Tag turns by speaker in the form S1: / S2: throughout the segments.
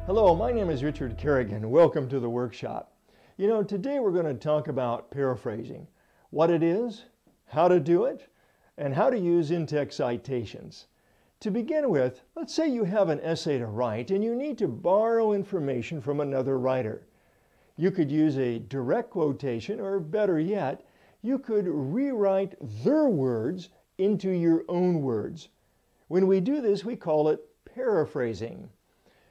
S1: Hello, my name is Richard Kerrigan. Welcome to the workshop. Today we're going to talk about paraphrasing, what it is, how to do it, and how to use in-text citations. To begin with, let's say you have an essay to write and you need to borrow information from another writer. You could use a direct quotation, or better yet, you could rewrite their words into your own words. When we do this, we call it paraphrasing.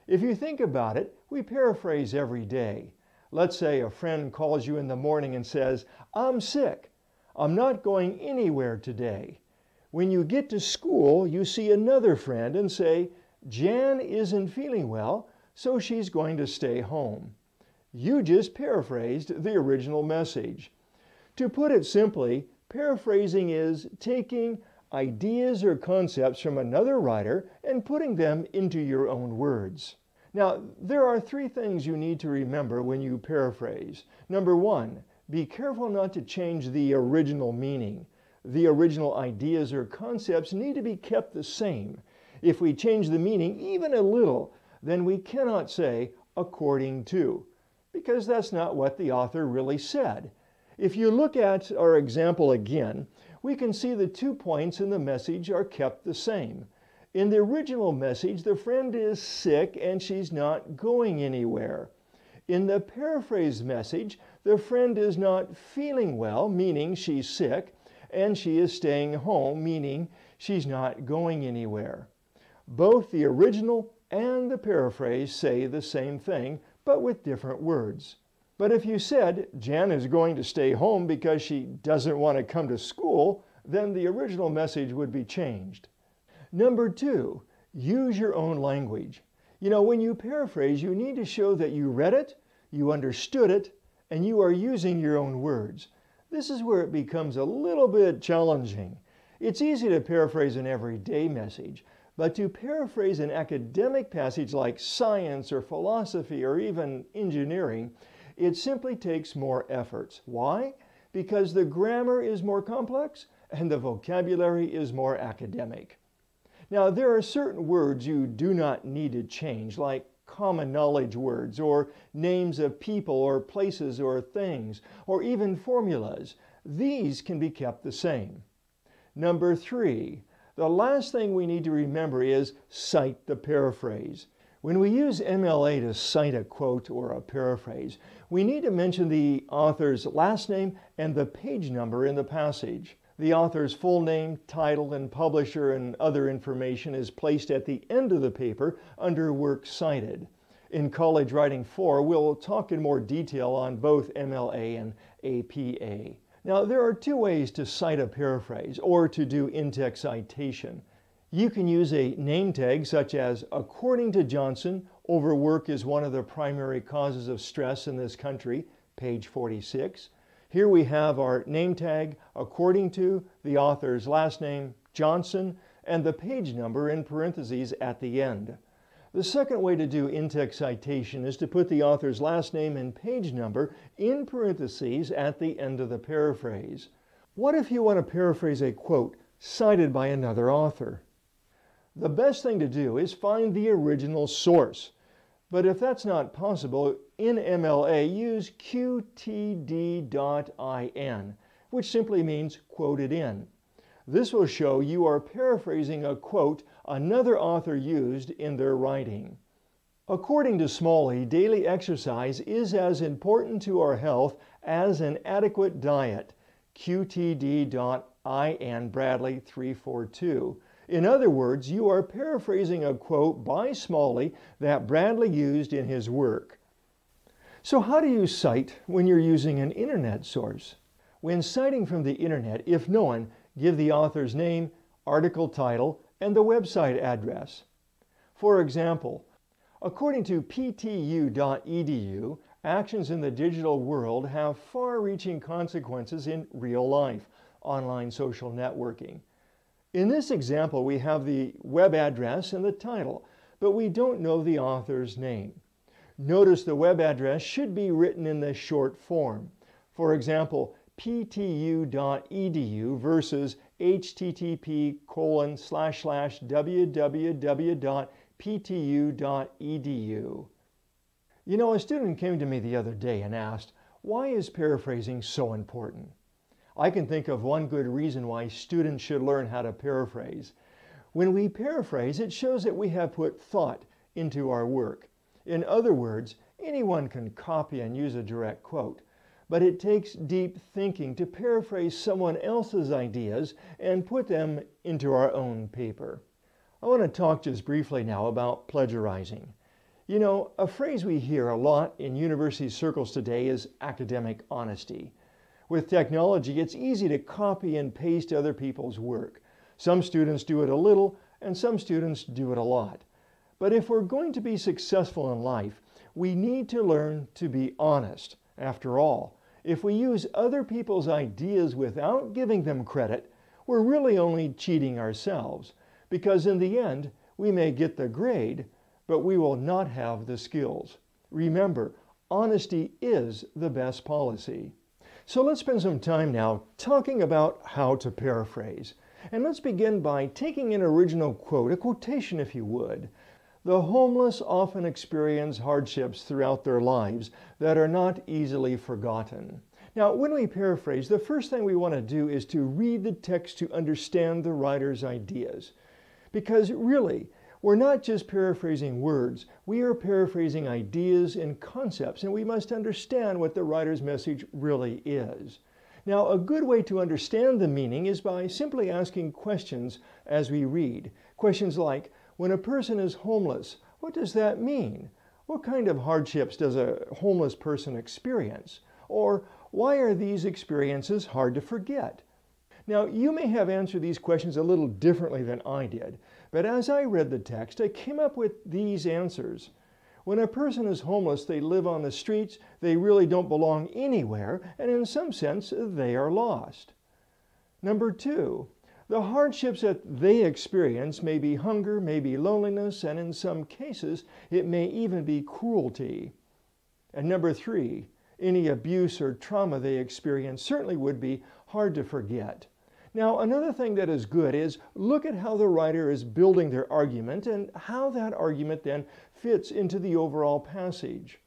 S1: If you think about it, we paraphrase every day. Let's say a friend calls you in the morning and says, "I'm sick. I'm not going anywhere today." When you get to school, you see another friend and say, "Jan isn't feeling well, so she's going to stay home." You just paraphrased the original message. To put it simply, paraphrasing is taking ideas or concepts from another writer and putting them into your own words. Now, there are three things you need to remember when you paraphrase. Number one, be careful not to change the original meaning. The original ideas or concepts need to be kept the same. If we change the meaning even a little, then we cannot say "according to," because that's not what the author really said. If you look at our example again, we can see the 2 points in the message are kept the same. In the original message, the friend is sick and she's not going anywhere. In the paraphrased message, the friend is not feeling well, meaning she's sick, and she is staying home, meaning she's not going anywhere. Both the original and the paraphrase say the same thing, but with different words. But if you said, "Jan is going to stay home because she doesn't want to come to school," then the original message would be changed. Number two, use your own language. When you paraphrase, you need to show that you read it, you understood it, and you are using your own words. This is where it becomes a little bit challenging. It's easy to paraphrase an everyday message, but to paraphrase an academic passage like science or philosophy or even engineering, it simply takes more efforts. Why? Because the grammar is more complex and the vocabulary is more academic. Now, there are certain words you do not need to change, like common knowledge words, or names of people or places or things, or even formulas. These can be kept the same. Number three, the last thing we need to remember is cite the paraphrase. When we use MLA to cite a quote or a paraphrase, we need to mention the author's last name and the page number in the passage. The author's full name, title, and publisher and other information is placed at the end of the paper under Works Cited. In College Writing 4, we'll talk in more detail on both MLA and APA. Now, there are two ways to cite a paraphrase or to do in-text citation. You can use a name tag such as, "According to Johnson, overwork is one of the primary causes of stress in this country," page 46. Here we have our name tag, according to, the author's last name, Johnson, and the page number in parentheses at the end. The second way to do in-text citation is to put the author's last name and page number in parentheses at the end of the paraphrase. What if you want to paraphrase a quote cited by another author? The best thing to do is find the original source. But if that's not possible, in MLA, use qtd.in, which simply means quoted in. This will show you are paraphrasing a quote another author used in their writing. According to Smalley, daily exercise is as important to our health as an adequate diet. qtd.in Bradley 342. In other words, you are paraphrasing a quote by Smalley that Bradley used in his work. So how do you cite when you're using an internet source? When citing from the internet, if known, give the author's name, article title, and the website address. For example, according to ptu.edu, actions in the digital world have far-reaching consequences in real life, online social networking. In this example, we have the web address and the title, but we don't know the author's name. Notice the web address should be written in the short form. For example, ptu.edu versus http://www.ptu.edu. You know, a student came to me the other day and asked, why is paraphrasing so important? I can think of one good reason why students should learn how to paraphrase. When we paraphrase, it shows that we have put thought into our work. In other words, anyone can copy and use a direct quote, but it takes deep thinking to paraphrase someone else's ideas and put them into our own paper. I want to talk just briefly now about plagiarizing. You know, a phrase we hear a lot in university circles today is academic honesty. With technology, it's easy to copy and paste other people's work. Some students do it a little, and some students do it a lot. But if we're going to be successful in life, we need to learn to be honest. After all, if we use other people's ideas without giving them credit, we're really only cheating ourselves, because in the end, we may get the grade, but we will not have the skills. Remember, honesty is the best policy. So let's spend some time now talking about how to paraphrase. And let's begin by taking an original quote, a quotation if you would. The homeless often experience hardships throughout their lives that are not easily forgotten. Now, when we paraphrase, the first thing we want to do is to read the text to understand the writer's ideas. Because really, we're not just paraphrasing words, we are paraphrasing ideas and concepts, and we must understand what the writer's message really is. Now, a good way to understand the meaning is by simply asking questions as we read. Questions like, when a person is homeless, what does that mean? What kind of hardships does a homeless person experience? Or, why are these experiences hard to forget? Now, you may have answered these questions a little differently than I did, but as I read the text, I came up with these answers. When a person is homeless, they live on the streets, they really don't belong anywhere, and in some sense, they are lost. Number 2, the hardships that they experience may be hunger, may be loneliness, and in some cases, it may even be cruelty. And number 3, any abuse or trauma they experience certainly would be hard to forget. Now, another thing that is good is look at how the writer is building their argument and how that argument then fits into the overall passage.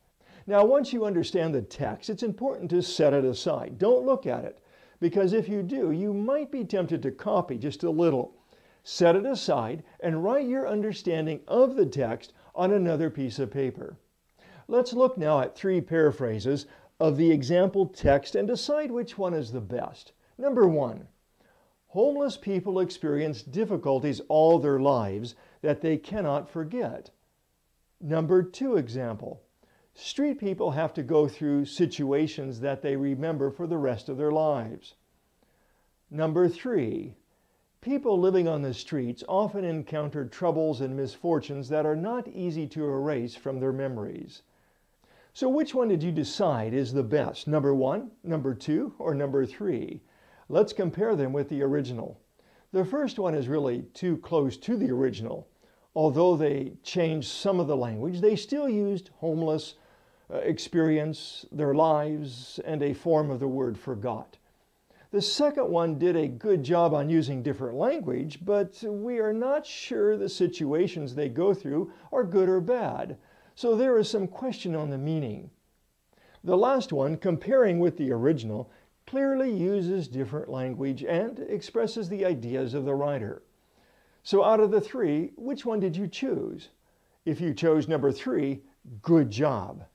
S1: Now, once you understand the text, it's important to set it aside. Don't look at it, because if you do, you might be tempted to copy just a little. Set it aside and write your understanding of the text on another piece of paper. Let's look now at 3 paraphrases of the example text and decide which one is the best. Number 1. Homeless people experience difficulties all their lives that they cannot forget. Number 2 example. Street people have to go through situations that they remember for the rest of their lives. Number 3. People living on the streets often encounter troubles and misfortunes that are not easy to erase from their memories. So which one did you decide is the best? Number 1, number 2, or number 3? Let's compare them with the original. The first one is really too close to the original. Although they changed some of the language, they still used homeless, experience, their lives, and a form of the word forgot. The second one did a good job on using different language, but we are not sure the situations they go through are good or bad. So there is some question on the meaning. The last one, comparing with the original, clearly uses different language and expresses the ideas of the writer. So out of the 3, which one did you choose? If you chose number 3, good job.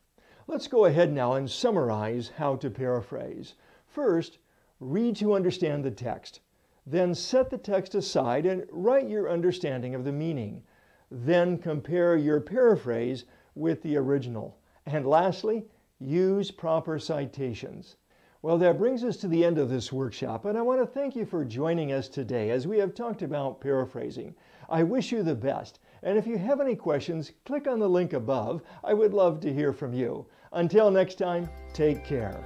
S1: Let's go ahead now and summarize how to paraphrase. First, read to understand the text. Then set the text aside and write your understanding of the meaning. Then compare your paraphrase with the original. And lastly, use proper citations. Well, that brings us to the end of this workshop, and I want to thank you for joining us today as we have talked about paraphrasing. I wish you the best, and if you have any questions, click on the link above. I would love to hear from you. Until next time, take care.